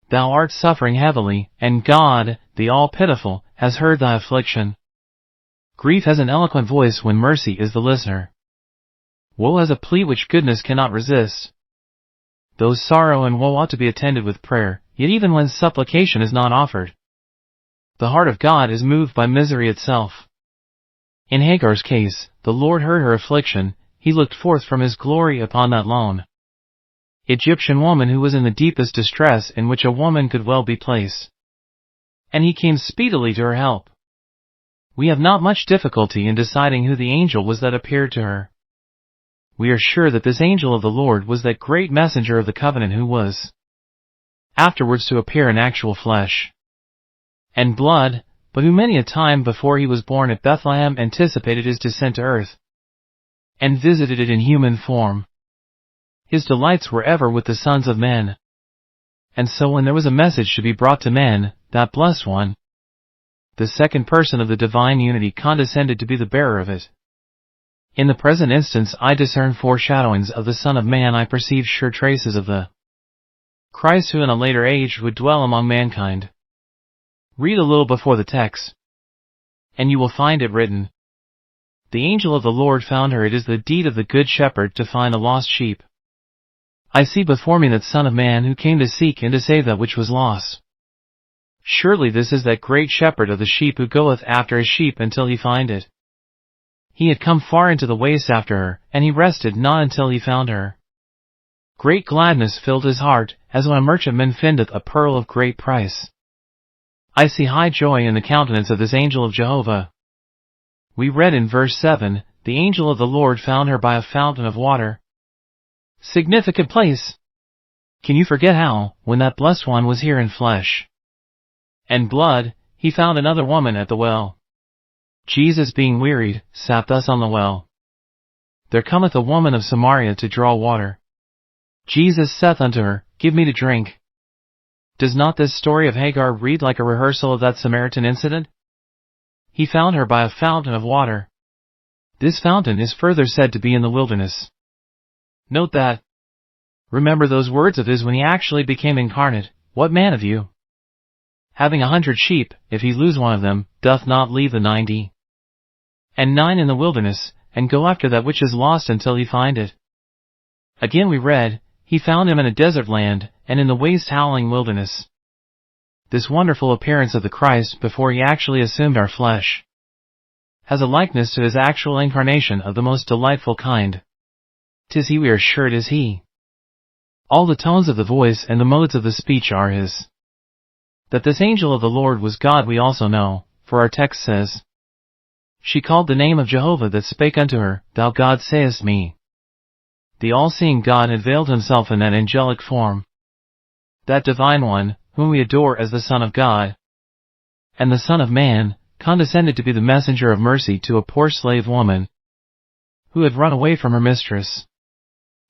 Thou art suffering heavily, and God, the all-pitiful, has heard thy affliction. Grief has an eloquent voice when mercy is the listener. Woe has a plea which goodness cannot resist. Though sorrow and woe ought to be attended with prayer, yet even when supplication is not offered, the heart of God is moved by misery itself. In Hagar's case, the Lord heard her affliction, he looked forth from his glory upon that lone Egyptian woman who was in the deepest distress in which a woman could well be placed. And he came speedily to her help. We have not much difficulty in deciding who the angel was that appeared to her. We are sure that this angel of the Lord was that great messenger of the covenant who was afterwards to appear in actual flesh and blood, but who many a time before he was born at Bethlehem anticipated his descent to earth and visited it in human form. His delights were ever with the sons of men. And so when there was a message to be brought to men, that blessed one, the second person of the divine unity, condescended to be the bearer of it. In the present instance I discern foreshadowings of the Son of Man. I perceive sure traces of the Christ who in a later age would dwell among mankind. Read a little before the text, and you will find it written, The angel of the Lord found her. It is the deed of the good shepherd to find a lost sheep. I see before me that Son of Man who came to seek and to save that which was lost. Surely this is that great shepherd of the sheep who goeth after his sheep until he find it. He had come far into the waste after her, and he rested not until he found her. Great gladness filled his heart, as when a merchantman findeth a pearl of great price. I see high joy in the countenance of this angel of Jehovah. We read in verse 7, The angel of the Lord found her by a fountain of water. Significant place. Can you forget how, when that blessed one was here in flesh and blood, he found another woman at the well? Jesus, being wearied, sat thus on the well. There cometh a woman of Samaria to draw water. Jesus saith unto her, Give me to drink. Does not this story of Hagar read like a rehearsal of that Samaritan incident? He found her by a fountain of water. This fountain is further said to be in the wilderness. Note that. Remember those words of his when he actually became incarnate, What man of you, having 100 sheep, if he lose one of them, doth not leave the 99 in the wilderness, and go after that which is lost until he find it? Again we read, He found him in a desert land, and in the waste howling wilderness. This wonderful appearance of the Christ before he actually assumed our flesh has a likeness to his actual incarnation of the most delightful kind. 'Tis he, we are sure it is he. All the tones of the voice and the modes of the speech are his. That this angel of the Lord was God we also know, for our text says, She called the name of Jehovah that spake unto her, Thou God sayest me. The all-seeing God had veiled himself in that angelic form. That divine one, whom we adore as the Son of God, and the Son of Man, condescended to be the messenger of mercy to a poor slave woman who had run away from her mistress.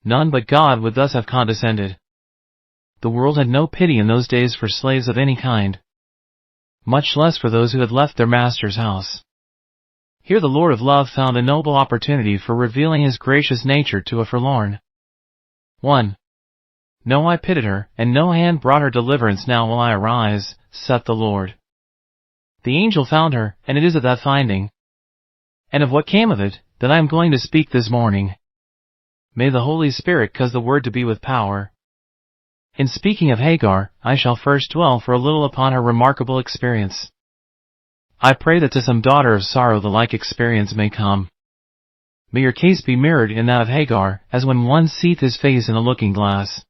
None but God would thus have condescended. The world had no pity in those days for slaves of any kind, much less for those who had left their master's house. Here the Lord of love found a noble opportunity for revealing his gracious nature to a forlorn one. No eye pitied her, and no hand brought her deliverance. Now will I arise, saith the Lord. The angel found her, and it is of that finding, and of what came of it, that I am going to speak this morning. May the Holy Spirit cause the word to be with power. In speaking of Hagar, I shall first dwell for a little upon her remarkable experience. I pray that to some daughter of sorrow the like experience may come. May your case be mirrored in that of Hagar, as when one seeth his face in a looking-glass.